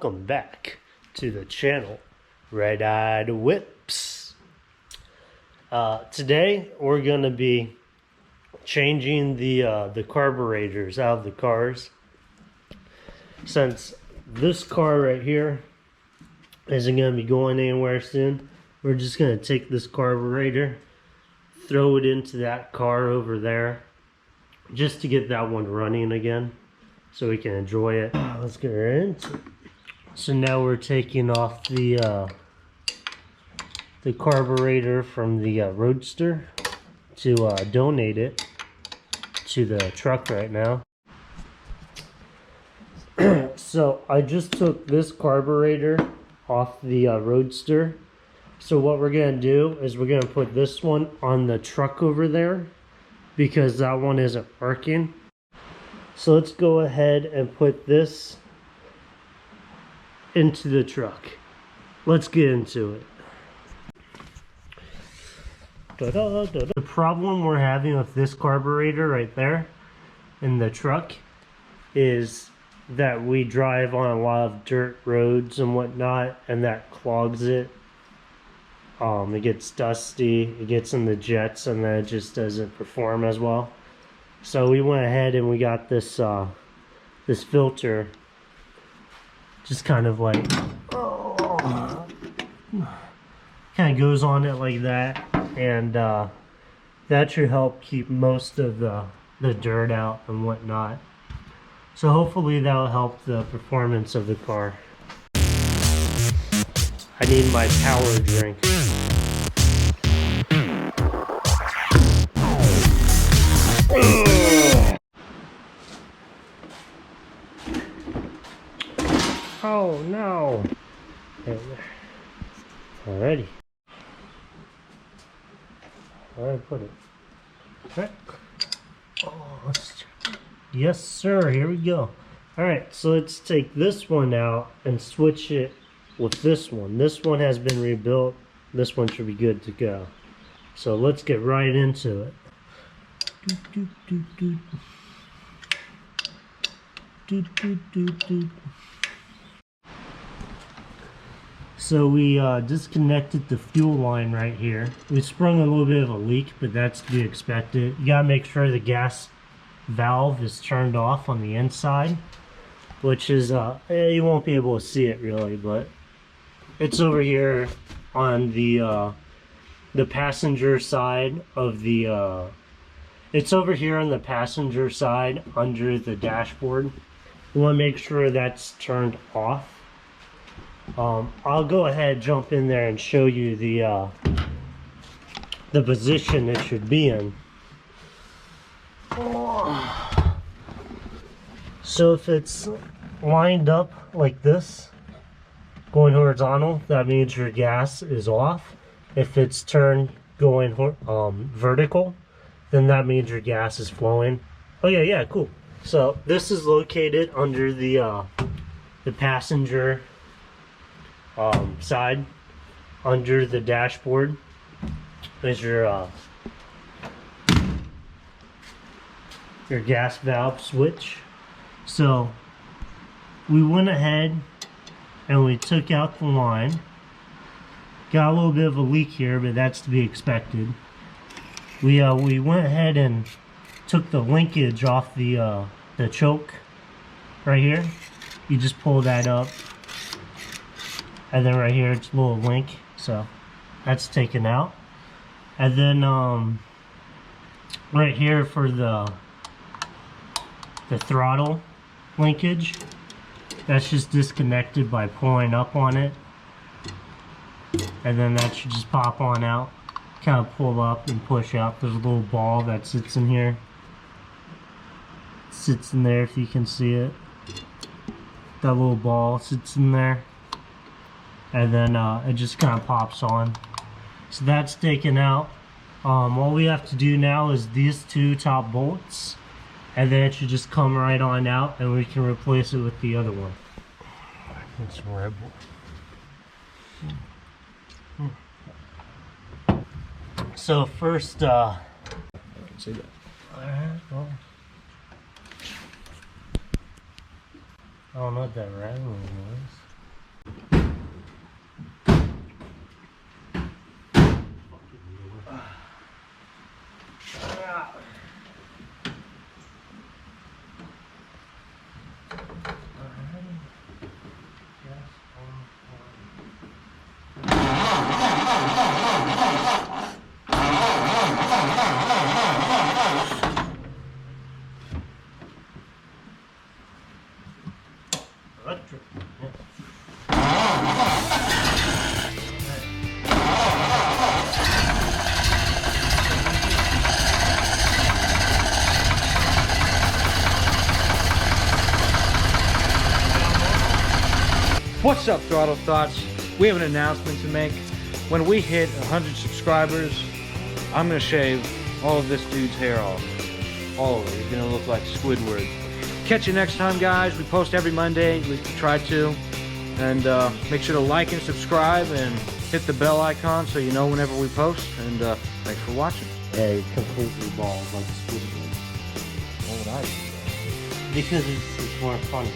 welcome back to the channel, Red Eyed Whips. Today we're going to be changing the carburetors out of the cars. Since this car right here isn't going to be going anywhere soon, we're just going to take this carburetor, throw it into that car over there, just to get that one running again, so we can enjoy it. Let's get right into it. So now we're taking off the carburetor from the Roadster to donate it to the truck right now. So I just took this carburetor off the Roadster. So what we're gonna do is we're gonna put this one on the truck over there, because that one isn't working. So let's go ahead and put this into the truck. Let's get into it. The problem we're having with this carburetor right there in the truck is that we drive on a lot of dirt roads and whatnot, and that clogs it. It gets dusty, it gets in the jets, and then it just doesn't perform as well. So we went ahead and we got this this filter, just kind of like kind of goes on it like that, and that should help keep most of the dirt out and whatnot. So hopefully that'll help the performance of the car. I need my power drink. Oh no! Alrighty. Where did I put it? Okay. Oh, yes, sir. Here we go. Alright, so let's take this one out and switch it with this one. This one has been rebuilt. This one should be good to go. So let's get right into it. So we disconnected the fuel line right here. We sprung a little bit of a leak, but that's to be expected. You gotta make sure the gas valve is turned off on the inside, which is you won't be able to see it really, but it's over here on the passenger side of the it's over here on the passenger side under the dashboard. You want to make sure that's turned off. I'll go ahead, jump in there and show you the position it should be in. So if it's lined up like this, going horizontal, that means your gas is off. If it's turned going vertical, then that means your gas is flowing. Oh yeah, cool. So this is located under the passenger side, under the dashboard. There's your gas valve switch. So we went ahead and we took out the line. Got a little bit of a leak here, but that's to be expected. We went ahead and took the linkage off the choke right here. You just pull that up, and then right here it's a little link, so that's taken out. And then right here for the throttle linkage, that's just disconnected by pulling up on it, and then that should just pop on out. Kind of pull up and push out. There's a little ball that sits in here. It sits in there if you can see it. That little ball sits in there, and then it just kind of pops on. So that's taken out. All we have to do now is these two top bolts, and then it should just come right on out, and we can replace it with the other one. That's Red Bull. So first, see that. Alright, well, I don't know what that rattling was. What's up, Throttle Thoughts? We have an announcement to make. When we hit 100 subscribers, I'm gonna shave all of this dude's hair off. All of it. He's gonna look like Squidward. Catch you next time, guys. We post every Monday. We try to. And make sure to like and subscribe and hit the bell icon so you know whenever we post. And thanks for watching. Yeah, he's completely bald like Squidward. What would I do? Because it's more funny.